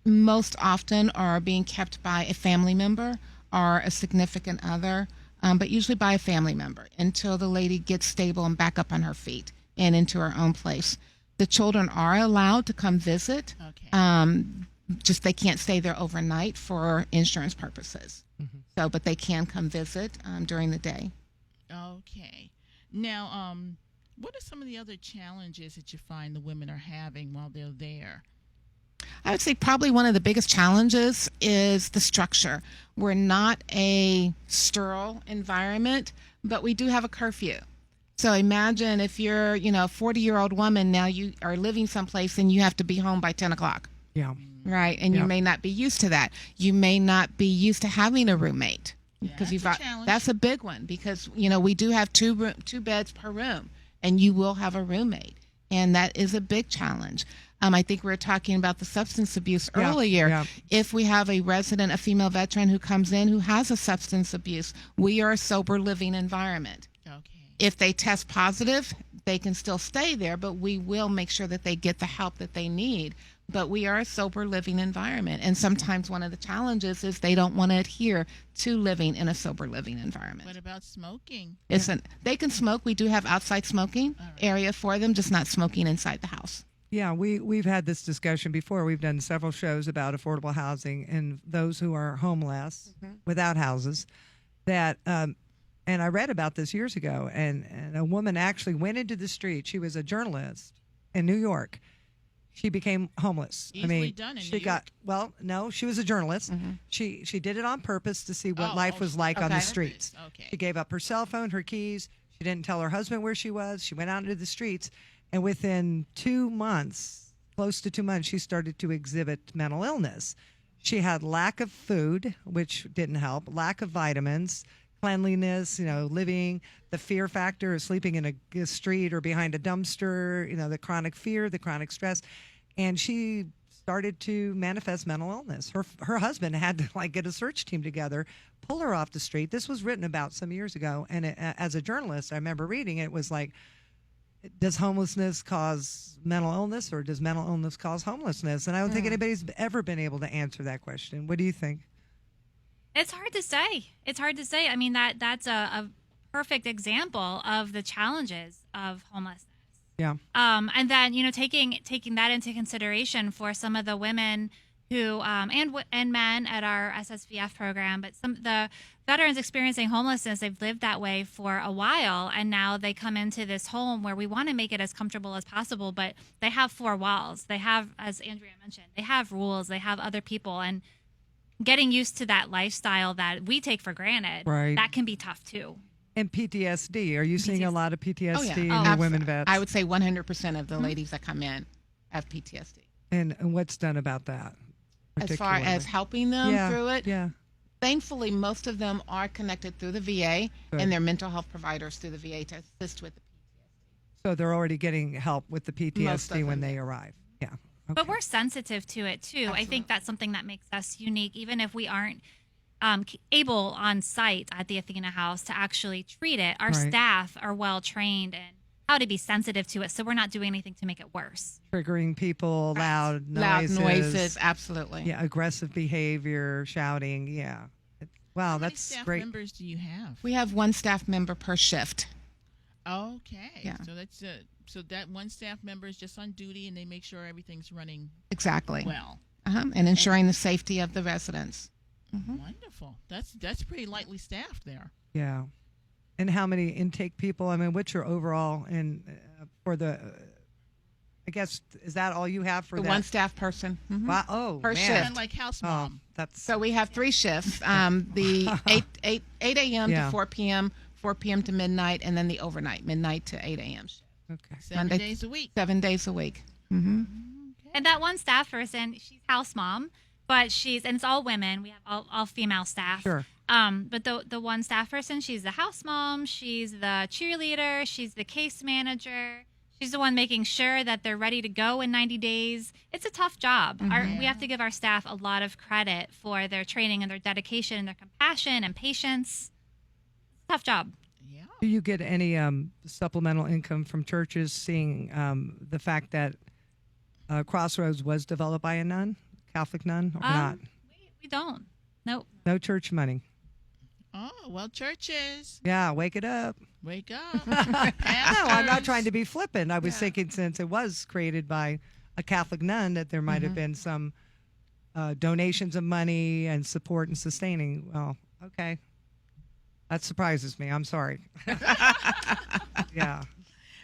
most often are being kept by a family member or a significant other, but usually by a family member until the lady gets stable and back up on her feet and into her own place. The children are allowed to come visit. Okay. Just they can't stay there overnight for insurance purposes. So, but they can come visit during the day. Okay. Now, what are some of the other challenges that you find the women are having while they're there? I would say probably one of the biggest challenges is the structure. We're not a sterile environment, but we do have a curfew. So imagine if you're, a 40-year-old woman, now you are living someplace and you have to be home by 10 o'clock. Yeah. Right. And you may not be used to that. You may not be used to having a roommate. Because that's a big one, because we do have two beds per room, and you will have a roommate, and that is a big challenge. I think we were talking about the substance abuse earlier. Yeah. If we have a resident, a female veteran who comes in who has a substance abuse, we are a sober living environment. Okay. If they test positive, they can still stay there, but we will make sure that they get the help that they need. But we are a sober living environment. And sometimes one of the challenges is they don't want to adhere to living in a sober living environment. What about smoking? They can smoke. We do have outside smoking area for them, just not smoking inside the house. Yeah, we've had this discussion before. We've done several shows about affordable housing and those who are homeless without houses. That and I read about this years ago. And a woman actually went into the street. She was a journalist in New York. She became homeless. Easily done in New York. No, she was a journalist. She did it on purpose to see what life was like on the streets. She gave up her cell phone, her keys. She didn't tell her husband where she was. She went out into the streets, and within 2 months, close to 2 months, she started to exhibit mental illness. She had lack of food, which didn't help, lack of vitamins, cleanliness, living, the fear factor of sleeping in a street or behind a dumpster, the chronic fear, the chronic stress. And she started to manifest mental illness. Her husband had to get a search team together, pull her off the street. This was written about some years ago. And as a journalist, I remember reading it was like, does homelessness cause mental illness, or does mental illness cause homelessness? And I don't think anybody's ever been able to answer that question. What do you think? It's hard to say. I mean, that's a perfect example of the challenges of homelessness. Yeah. And then, taking that into consideration for some of the women who and men at our SSVF program, but some the veterans experiencing homelessness, they've lived that way for a while, and now they come into this home where we want to make it as comfortable as possible, but they have 4 walls. They have, as Andrea mentioned, they have rules, they have other people, and getting used to that lifestyle that we take for granted, that can be tough too. And PTSD. Are you seeing a lot of PTSD in your absolutely. women vets? I would say 100% of the ladies that come in have PTSD. And what's done about that? As far as helping them through it? Yeah. Thankfully, most of them are connected through the VA and their mental health providers through the VA to assist with the PTSD. So they're already getting help with the PTSD when they arrive. Yeah. Okay. But we're sensitive to it too. Absolutely. I think that's something that makes us unique, even if we aren't able on site at the Athena House to actually treat it. Our staff are well trained in how to be sensitive to it, so we're not doing anything to make it worse. Triggering people, loud noises, absolutely. Yeah, aggressive behavior, shouting. Yeah. Wow, How that's many staff great. members do you have? We have 1 staff member per shift. Okay. Yeah. So that's so that 1 staff member is just on duty, and they make sure everything's running exactly well. And ensuring the safety of the residents. Wonderful. That's pretty lightly staffed there. Yeah. And how many intake people? I mean, what's your overall for the? I guess is that all you have for the that? 1 staff person? Wow. Oh, per man. shift. And like house mom. So we have 3 shifts. The 8 a.m. to 4 p.m., 4 p.m. to midnight, and then the overnight, midnight to 8 a.m. shift. Okay. 7 days a week. 7 days a week. Okay. And that 1 staff person, she's house mom, but and it's all women. We have all female staff. Sure. But the 1 staff person, she's the house mom, she's the cheerleader, she's the case manager, She's the one making sure that they're ready to go in 90 days. It's a tough job. We have to give our staff a lot of credit for their training and their dedication and their compassion and patience. It's a tough job. Do you get any supplemental income from churches seeing the fact that Crossroads was developed by a nun, Catholic nun, or not? We don't. Nope. No church money. Oh, well, churches. Yeah, wake it up. Wake up. No, I'm not trying to be flippant. I was thinking since it was created by a Catholic nun that there might have been some donations of money and support and sustaining. Well, okay. That surprises me. I'm sorry. Yeah.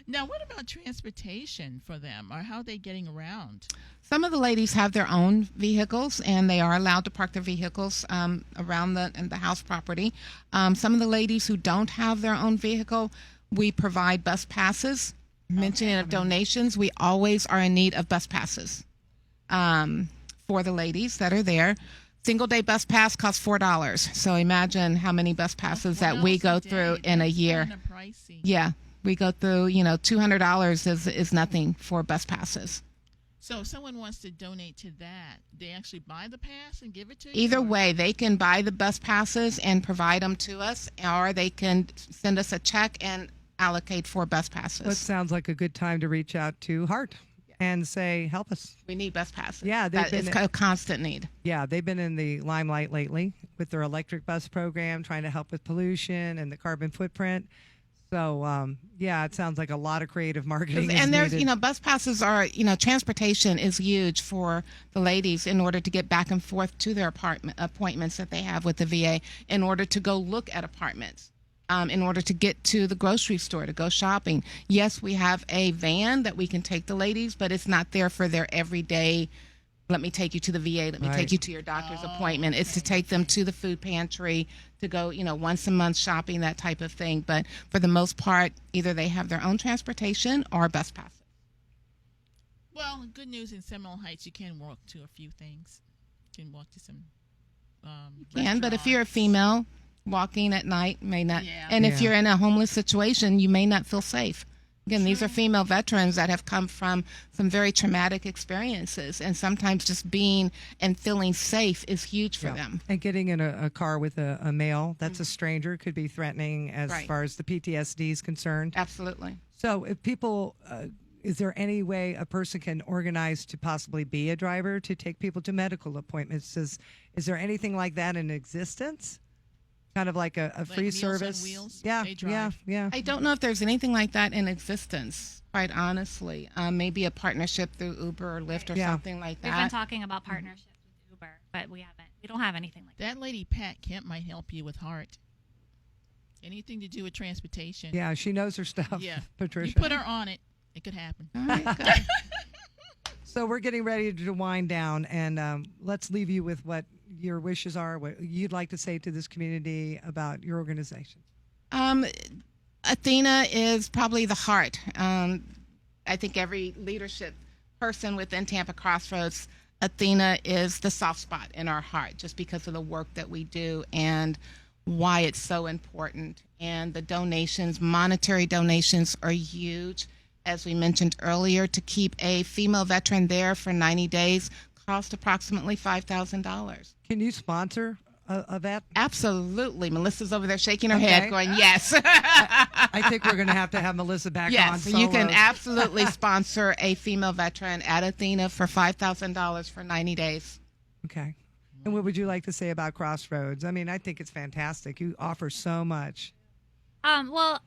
Now, what about transportation for them, or how are they getting around? Some of the ladies have their own vehicles, and they are allowed to park their vehicles around the house property. Some of the ladies who don't have their own vehicle, we provide bus passes. Mentioning of donations, we always are in need of bus passes for the ladies that are there. Single day bus pass costs $4. So imagine how many bus passes that we go through in a year. Kind of pricey. Yeah, we go through, $200 is nothing for bus passes. So if someone wants to donate to that, they actually buy the pass and give it to you? Either way, they can buy the bus passes and provide them to us, or they can send us a check and allocate for bus passes. That sounds like a good time to reach out to Heart and say, help us. We need bus passes. Yeah, it's a constant need. Yeah, they've been in the limelight lately with their electric bus program, trying to help with pollution and the carbon footprint. So, it sounds like a lot of creative marketing is And there's, needed. bus passes are, transportation is huge for the ladies in order to get back and forth to their appointments that they have with the VA, in order to go look at apartments. In order to get to the grocery store, to go shopping. Yes, we have a van that we can take the ladies, but it's not there for their everyday, let me take you to the VA, let me take you to your doctor's appointment. It's to take them to the food pantry, to go, once a month shopping, that type of thing. But for the most part, either they have their own transportation or bus passes. Well, good news in Seminole Heights, you can walk to a few things. You can walk to some But if you're a female, walking at night may not. Yeah. And if you're in a homeless situation, you may not feel safe. Again, these are female veterans that have come from some very traumatic experiences, and sometimes just being and feeling safe is huge for them. And getting in a car with a male that's a stranger could be threatening as far as the PTSD is concerned. Absolutely. So if people, is there any way a person can organize to possibly be a driver to take people to medical appointments? Is there anything like that in existence? Kind of like a free Meals service. on Wheels? Yeah, They drive. yeah. I don't know if there's anything like that in existence, quite honestly. Maybe a partnership through Uber or Lyft or something like that. We've been talking about partnerships with Uber, but we don't have anything like that. That lady, Pat Kemp, might help you with Heart. Anything to do with transportation. Yeah, she knows her stuff. Yeah. Patricia. You put her on it, it could happen. All right, good. So we're getting ready to wind down, and let's leave you with what your wishes are, what you'd like to say to this community about your organization. Athena is probably the heart. I think every leadership person within Tampa Crossroads, Athena is the soft spot in our heart, just because of the work that we do and why it's so important. And the donations, monetary donations, are huge. As we mentioned earlier, to keep a female veteran there for 90 days cost approximately $5,000. Can you sponsor that? Absolutely. Melissa's over there shaking her head going, yes. I think we're going to have Melissa back on. Yes, you can solo. absolutely sponsor a female veteran at Athena for $5,000 for 90 days. Okay. And what would you like to say about Crossroads? I mean, I think it's fantastic. You offer so much. Well,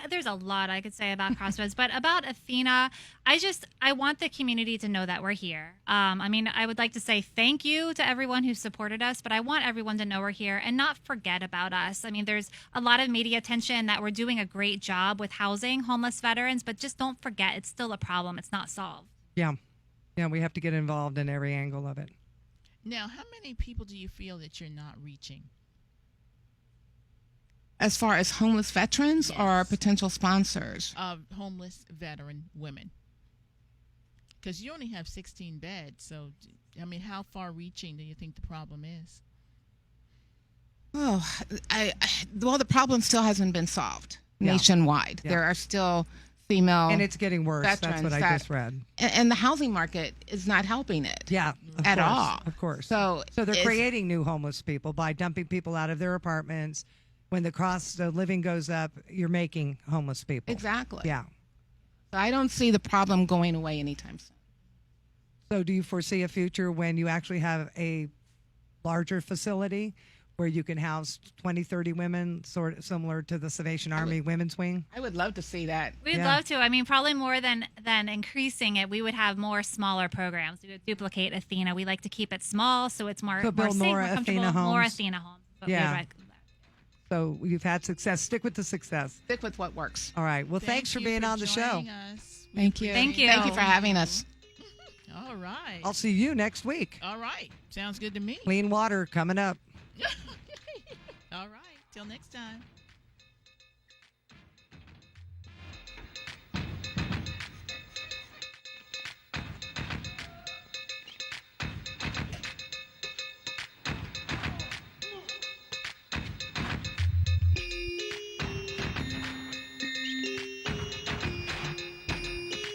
there's a lot I could say about Crossroads, but about Athena, I want the community to know that we're here. I would like to say thank you to everyone who supported us, but I want everyone to know we're here and not forget about us. I mean, there's a lot of media attention that we're doing a great job with housing homeless veterans, but just don't forget it's still a problem. It's not solved. Yeah. Yeah, we have to get involved in every angle of it. Now, how many people do you feel that you're not reaching? As far as homeless veterans or potential sponsors? Homeless veteran women. Because you only have 16 beds. So, I mean, how far reaching do you think the problem is? Oh, the problem still hasn't been solved nationwide. Yeah. There are still female And it's getting worse. That's veterans what I that- just read. And the housing market is not helping it. Yeah, at all. Of course. So they're it's- creating new homeless people by dumping people out of their apartments. When the cost of living goes up, you're making homeless people. Exactly. Yeah. So I don't see the problem going away anytime soon. So do you foresee a future when you actually have a larger facility where you can house 20, 30 women, sort of similar to the Salvation Army Women's Wing? I would love to see that. We'd love to. I mean, probably more than increasing it, we would have more smaller programs. We would duplicate Athena. We like to keep it small, so it's more, So build safe, more more comfortable, Athena more homes. Athena homes. But Yeah. we'd recommend that. So you've had success. Stick with the success. Stick with what works. All right. Well, thanks for you being on the show. joining us. We Thank you. Thank you. Thank you for having us. All right. I'll see you next week. All right. Sounds good to me. Clean water coming up. All right. Till next time.